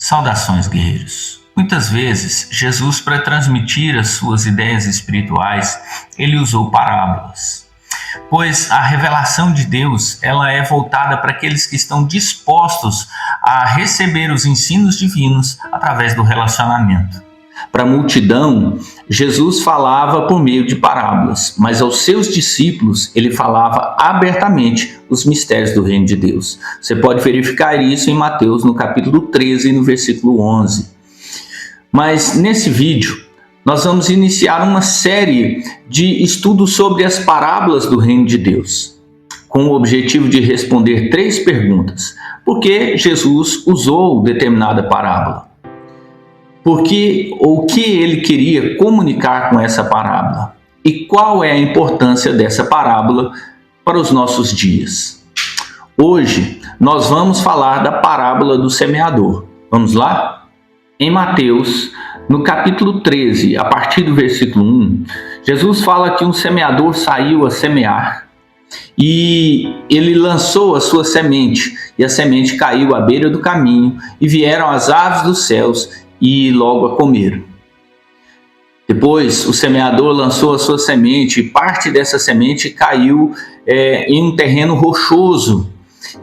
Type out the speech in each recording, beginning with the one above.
Saudações, guerreiros! Muitas vezes, Jesus, para transmitir as suas ideias espirituais, ele usou parábolas. Pois a revelação de Deus, ela é voltada para aqueles que estão dispostos a receber os ensinos divinos através do relacionamento. Para a multidão, Jesus falava por meio de parábolas, mas aos seus discípulos ele falava abertamente os mistérios do reino de Deus. Você pode verificar isso em Mateus, no capítulo 13, no versículo 11. Mas nesse vídeo, nós vamos iniciar uma série de estudos sobre as parábolas do reino de Deus, com o objetivo de responder 3 perguntas. Por que Jesus usou determinada parábola? Porque o que ele queria comunicar com essa parábola? E qual é a importância dessa parábola para os nossos dias? Hoje nós vamos falar da parábola do semeador. Vamos lá? Em Mateus, no capítulo 13, a partir do versículo 1, Jesus fala que um semeador saiu a semear e ele lançou a sua semente, e a semente caiu à beira do caminho, e vieram as aves dos céus e logo a comeram. Depois o semeador lançou a sua semente, e parte dessa semente caiu em um terreno rochoso,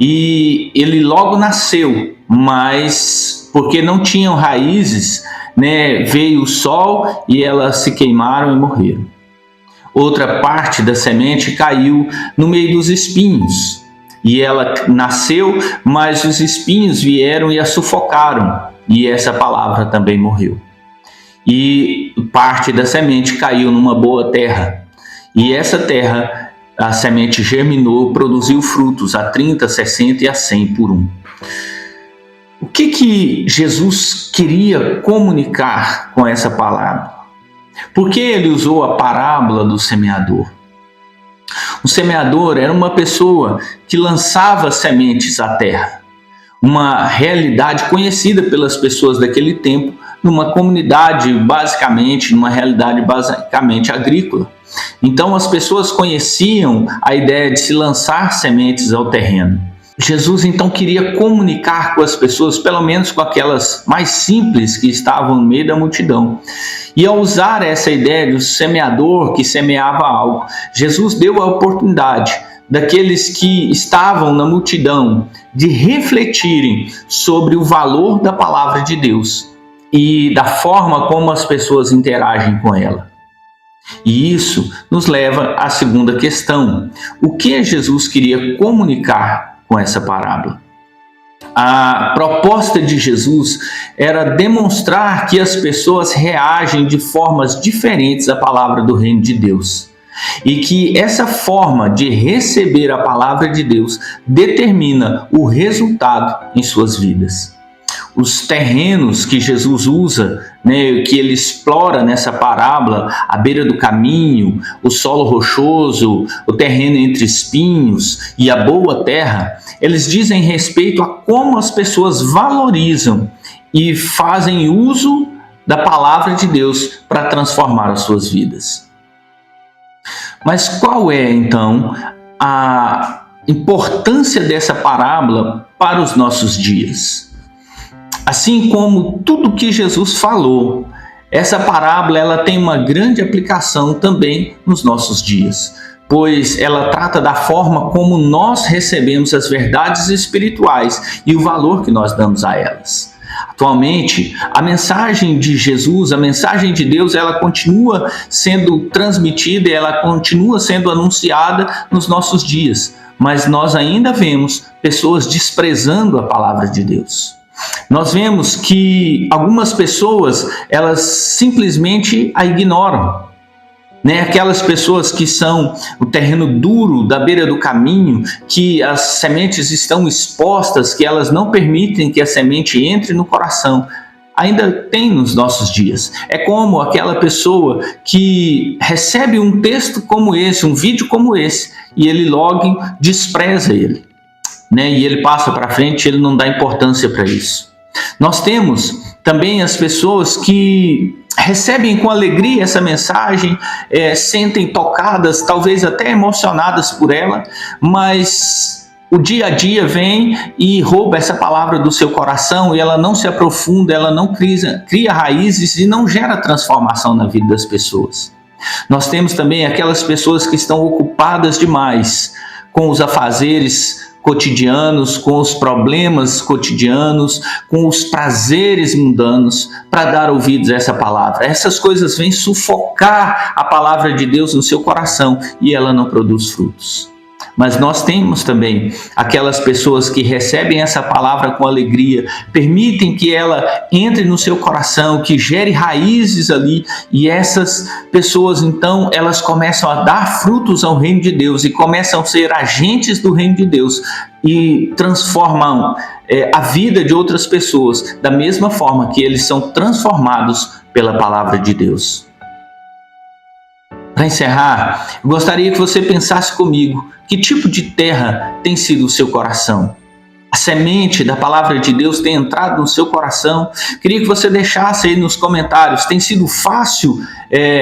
e ele logo nasceu, mas porque não tinham raízes, veio o sol e elas se queimaram e morreram. Outra parte da semente caiu no meio dos espinhos, e ela nasceu, mas os espinhos vieram e a sufocaram, e essa palavra também morreu. E parte da semente caiu numa boa terra, e essa terra, a semente germinou, produziu frutos a 30, 60 e a 100 por 1. O que Jesus queria comunicar com essa palavra? Por que ele usou a parábola do semeador? O semeador era uma pessoa que lançava sementes à terra, uma realidade conhecida pelas pessoas daquele tempo, numa comunidade numa realidade basicamente agrícola. Então as pessoas conheciam a ideia de se lançar sementes ao terreno. Jesus então queria comunicar com as pessoas, pelo menos com aquelas mais simples que estavam no meio da multidão. E ao usar essa ideia do semeador que semeava algo, Jesus deu a oportunidade daqueles que estavam na multidão de refletirem sobre o valor da palavra de Deus e da forma como as pessoas interagem com ela. E isso nos leva à segunda questão: o que Jesus queria comunicar com essa parábola? A proposta de Jesus era demonstrar que as pessoas reagem de formas diferentes à palavra do reino de Deus, e que essa forma de receber a palavra de Deus determina o resultado em suas vidas. Os terrenos que Jesus usa, que ele explora nessa parábola, a beira do caminho, o solo rochoso, o terreno entre espinhos e a boa terra, eles dizem respeito a como as pessoas valorizam e fazem uso da palavra de Deus para transformar as suas vidas. Mas qual é, então, a importância dessa parábola para os nossos dias? Assim como tudo que Jesus falou, essa parábola ela tem uma grande aplicação também nos nossos dias, pois ela trata da forma como nós recebemos as verdades espirituais e o valor que nós damos a elas. Atualmente, a mensagem de Jesus, a mensagem de Deus, ela continua sendo transmitida e ela continua sendo anunciada nos nossos dias, mas nós ainda vemos pessoas desprezando a palavra de Deus. Nós vemos que algumas pessoas, elas simplesmente a ignoram. Aquelas pessoas que são o terreno duro da beira do caminho, que as sementes estão expostas, que elas não permitem que a semente entre no coração, ainda tem nos nossos dias. É como aquela pessoa que recebe um texto como esse, um vídeo como esse, e ele logo despreza ele, e ele passa para frente, ele não dá importância para isso. Nós temos também as pessoas que recebem com alegria essa mensagem, sentem tocadas, talvez até emocionadas por ela, mas o dia a dia vem e rouba essa palavra do seu coração e ela não se aprofunda, ela não cria raízes e não gera transformação na vida das pessoas. Nós temos também aquelas pessoas que estão ocupadas demais com os afazeres cotidianos, com os problemas cotidianos, com os prazeres mundanos, para dar ouvidos a essa palavra. Essas coisas vêm sufocar a palavra de Deus no seu coração e ela não produz frutos. Mas nós temos também aquelas pessoas que recebem essa palavra com alegria, permitem que ela entre no seu coração, que gere raízes ali, e essas pessoas então elas começam a dar frutos ao reino de Deus e começam a ser agentes do reino de Deus e transformam a vida de outras pessoas da mesma forma que eles são transformados pela palavra de Deus. Para encerrar, eu gostaria que você pensasse comigo que tipo de terra tem sido o seu coração. A semente da palavra de Deus tem entrado no seu coração? Queria que você deixasse aí nos comentários. Tem sido fácil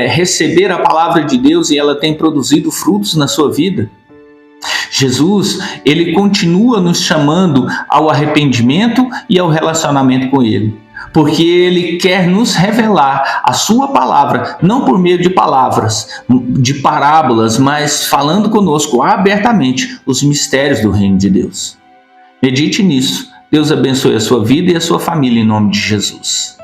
receber a palavra de Deus e ela tem produzido frutos na sua vida? Jesus, ele continua nos chamando ao arrependimento e ao relacionamento com ele. Porque ele quer nos revelar a sua palavra, não por meio de palavras, de parábolas, mas falando conosco abertamente os mistérios do reino de Deus. Medite nisso. Deus abençoe a sua vida e a sua família em nome de Jesus.